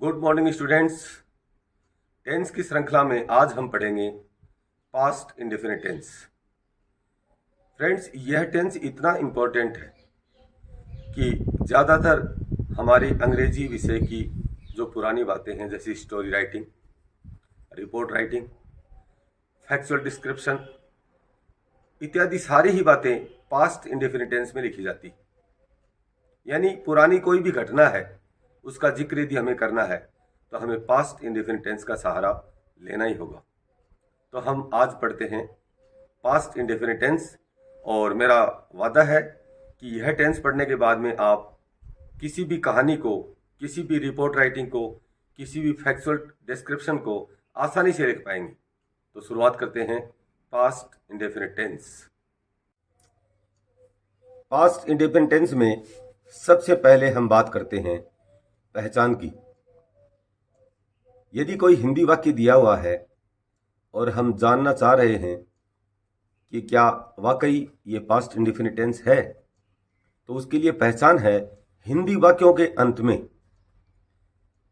Good morning students. Tense की श्रृंखला में आज हम पढ़ेंगे पास्ट इंडेफिनिट टेंस। फ्रेंड्स, यह टेंस इतना इम्पोर्टेंट है कि ज़्यादातर हमारी अंग्रेजी विषय की जो पुरानी बातें हैं, जैसे story writing, report writing, factual description इत्यादि सारी ही बातें पास्ट इंडेफिनिट टेंस में लिखी जाती। यानी पुरानी कोई भी घटना है, उसका जिक्र यदि हमें करना है तो हमें पास्ट इंडेफिनिट टेंस का सहारा लेना ही होगा। तो हम आज पढ़ते हैं पास्ट इंडेफिनिट टेंस, और मेरा वादा है कि यह टेंस पढ़ने के बाद में आप किसी भी कहानी को, किसी भी रिपोर्ट राइटिंग को, किसी भी फैक्चुअल डिस्क्रिप्शन को आसानी से लिख पाएंगे। तो शुरुआत करते हैं past indefinite tense. Past indefinite tense में सबसे पहले हम बात करते हैं पहचान की। यदि कोई हिंदी वाक्य दिया हुआ है और हम जानना चाह रहे हैं कि क्या वाकई ये पास्ट इंडेफिनिट टेंस है, तो उसके लिए पहचान है हिंदी वाक्यों के अंत में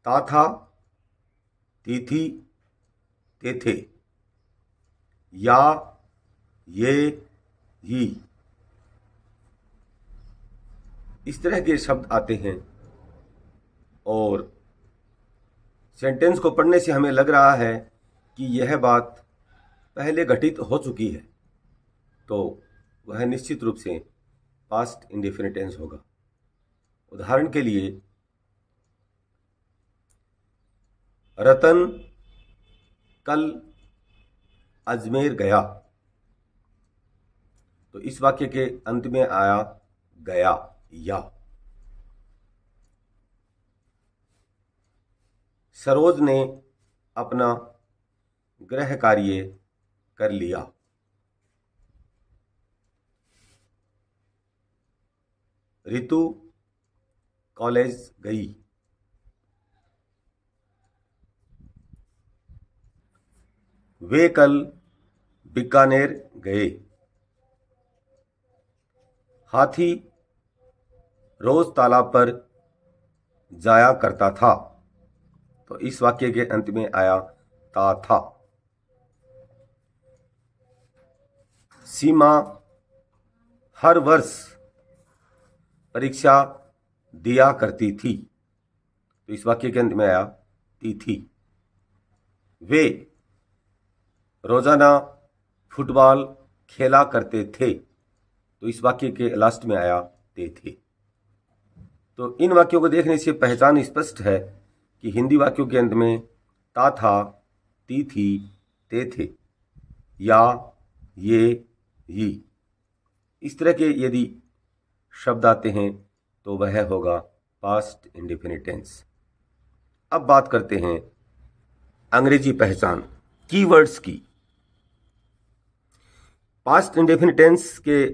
ता था, ती थी, ते थे, या, ये, ही, इस तरह के शब्द आते हैं और सेंटेंस को पढ़ने से हमें लग रहा है कि यह बात पहले घटित हो चुकी है, तो वह निश्चित रूप से पास्ट इंडेफिनिट टेंस होगा। उदाहरण के लिए, रतन कल अजमेर गया, तो इस वाक्य के अंत में आया गया या। सरोज ने अपना गृह कार्य कर लिया। ऋतु कॉलेज गई। वे कल बीकानेर गए। हाथी रोज तालाब पर जाया करता था, तो इस वाक्य के अंत में आया ता था। सीमा हर वर्ष परीक्षा दिया करती थी, तो इस वाक्य के अंत में आया ती थी। वे रोजाना फुटबॉल खेला करते थे, तो इस वाक्य के लास्ट में आया ते थे। तो इन वाक्यों को देखने से पहचान स्पष्ट है कि हिंदी वाक्यों के अंत में ता था, ती थी, ते थे, या, ये, ही, इस तरह के यदि शब्द आते हैं तो वह होगा पास्ट इंडेफिनिट टेंस। अब बात करते हैं अंग्रेजी पहचान, कीवर्ड्स की। पास्ट इंडेफिनिट टेंस के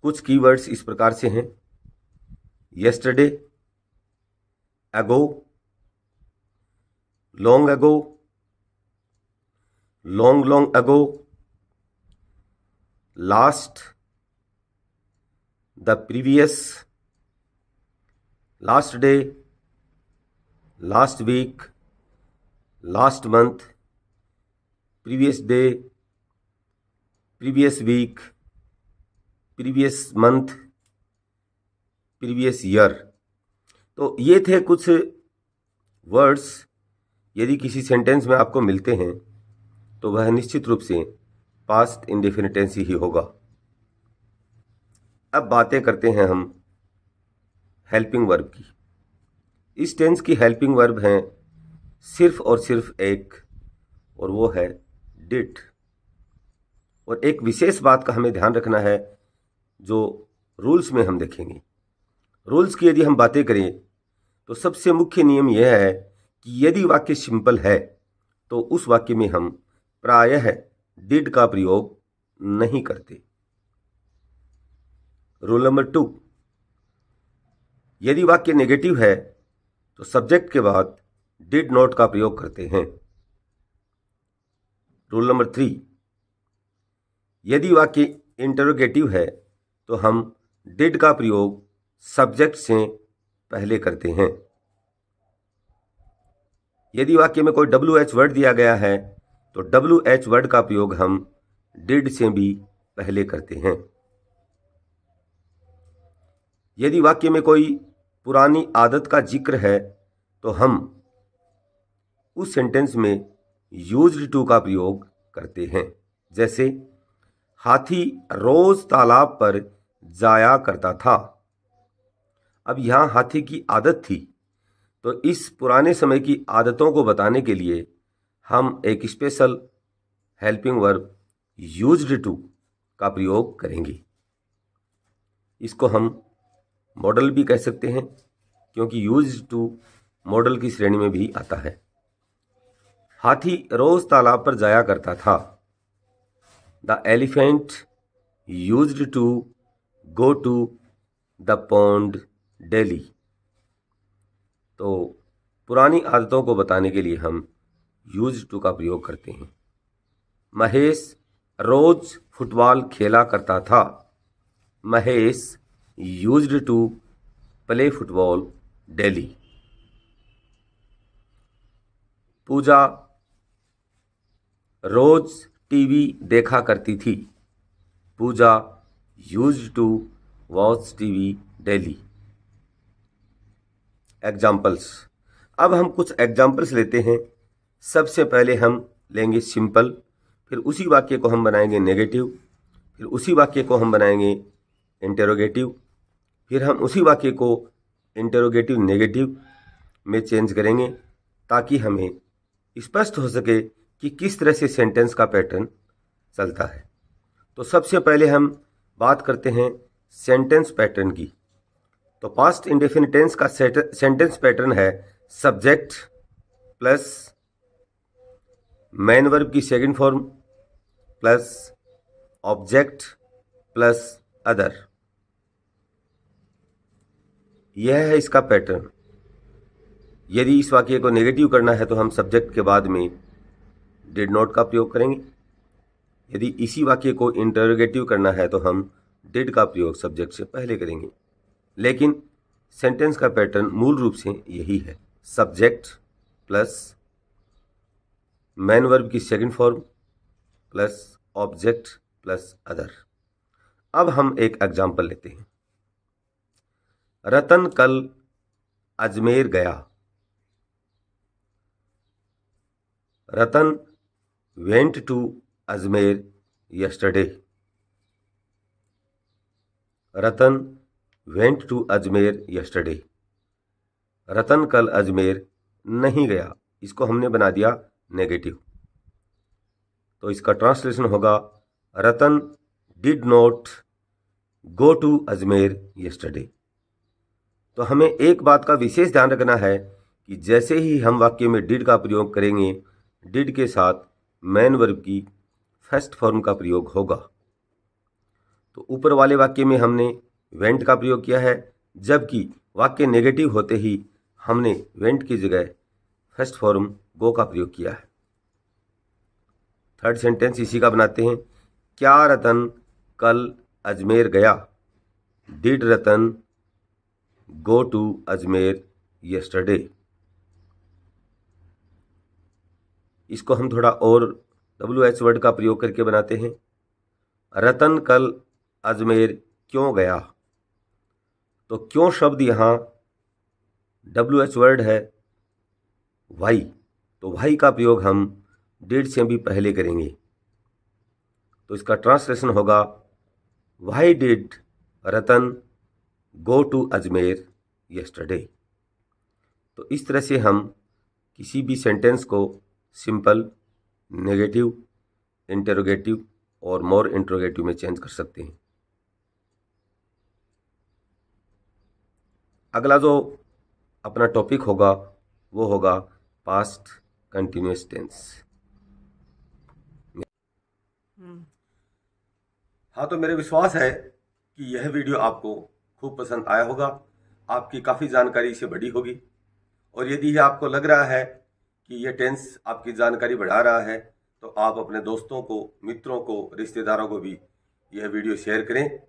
कुछ कीवर्ड्स इस प्रकार से हैं: yesterday, ago, long ago, long ago, last, the previous, last day, last week, last month, previous day, previous week, previous month, previous year. तो ये थे कुछ वर्ड्स, यदि किसी सेंटेंस में आपको मिलते हैं तो वह निश्चित रूप से पास्ट इंडेफिनिट टेंस ही होगा। अब बातें करते हैं हम हेल्पिंग वर्ब की। इस टेंस की हेल्पिंग वर्ब हैं सिर्फ और सिर्फ एक, और वो है डिड। और एक विशेष बात का हमें ध्यान रखना है जो रूल्स में हम देखेंगे। रूल्स की यदि हम बातें करें तो सबसे मुख्य नियम यह है कि यदि वाक्य सिंपल है तो उस वाक्य में हम प्रायः डिड का प्रयोग नहीं करते। रूल नंबर 2, यदि वाक्य नेगेटिव है तो सब्जेक्ट के बाद डिड नॉट का प्रयोग करते हैं। रूल नंबर 3, यदि वाक्य इंटरोगेटिव है तो हम डिड का प्रयोग सब्जेक्ट से पहले करते हैं। यदि वाक्य में कोई WH वर्ड दिया गया है तो WH वर्ड का प्रयोग हम डिड से भी पहले करते हैं। यदि वाक्य में कोई पुरानी आदत का जिक्र है तो हम उस सेंटेंस में यूज्ड टू का प्रयोग करते हैं। जैसे हाथी रोज तालाब पर जाया करता था। अब यहाँ हाथी की आदत थी, तो इस पुराने समय की आदतों को बताने के लिए हम एक special helping verb used to का प्रयोग करेंगे। इसको हम मॉडल भी कह सकते हैं, क्योंकि यूज्ड टू मॉडल की श्रेणी में भी आता है। हाथी रोज तालाब पर जाया करता था। The elephant used to go to the pond daily. तो पुरानी आदतों को बताने के लिए हम यूज्ड टू का प्रयोग करते हैं। महेश रोज फुटबॉल खेला करता था। Mahesh used to play football daily. Puja रोज टीवी देखा करती थी। Puja used to watch TV daily. Examples. अब हम कुछ एग्जाम्पल्स लेते हैं। सबसे पहले हम लेंगे सिंपल, फिर उसी वाक्य को हम बनाएंगे नेगेटिव, फिर उसी वाक्य को हम बनाएंगे इंटेरोगेटिव, फिर हम उसी वाक्य को इंटेरोगेटिव नेगेटिव में चेंज करेंगे ताकि हमें स्पष्ट हो सके कि किस तरह से सेंटेंस का पैटर्न चलता है। तो सबसे पहले हम बात करते हैं सेंटेंस पैटर्न की। तो पास्ट इंडेफिनिट टेंस का सेंटेंस पैटर्न है सब्जेक्ट प्लस मेन वर्ब की second form plus object plus other. यह है इसका पैटर्न। यदि इस वाक्य को नेगेटिव करना है तो हम सब्जेक्ट के बाद में डिड नॉट का प्रयोग करेंगे। यदि इसी वाक्य को इंटरोगेटिव करना है तो हम डिड का प्रयोग सब्जेक्ट से पहले करेंगे। लेकिन सेंटेंस का पैटर्न मूल रूप से यही है, सब्जेक्ट प्लस मेन वर्ब की second form plus object plus other. अब हम एक एग्जाम्पल लेते हैं। रतन कल अजमेर गया। Ratan went to Ajmer yesterday. Ratan went to Ajmer yesterday. Ratan कल अजमेर नहीं गया, इसको हमने बना दिया नेगेटिव। तो इसका ट्रांसलेशन होगा Ratan did not go to Ajmer yesterday. तो हमें एक बात का विशेष ध्यान रखना है कि जैसे ही हम वाक्य में डिड का प्रयोग करेंगे, डिड के साथ मेन वर्ब की फर्स्ट फॉर्म का प्रयोग होगा। तो ऊपर वाले वाक्य में हमने वेंट का प्रयोग किया है, जबकि वाक्य नेगेटिव होते ही हमने वेंट की जगह फर्स्ट फॉर्म गो का प्रयोग किया है। थर्ड सेंटेंस इसी का बनाते हैं। क्या रतन कल अजमेर गया? Did Ratan go to Ajmer yesterday? इसको हम थोड़ा और WH वर्ड का प्रयोग करके बनाते हैं। रतन कल अजमेर क्यों गया? तो क्यों शब्द यहाँ WH वर्ड है वाई, तो वाई का प्रयोग हम डिड से भी पहले करेंगे। तो इसका ट्रांसलेशन होगा why did Ratan go to Ajmer yesterday. तो इस तरह से हम किसी भी सेंटेंस को सिंपल, नेगेटिव, इंटरोगेटिव और मोर इंटरोगेटिव में चेंज कर सकते हैं। अगला जो अपना टॉपिक होगा वो होगा पास्ट कंटिन्यूअस टेंस। हाँ, तो मेरे विश्वास है कि यह वीडियो आपको खूब पसंद आया होगा, आपकी काफ़ी जानकारी इससे बढ़ी होगी। और यदि आपको लग रहा है कि यह टेंस आपकी जानकारी बढ़ा रहा है तो आप अपने दोस्तों को, मित्रों को, रिश्तेदारों को भी यह वीडियो शेयर करें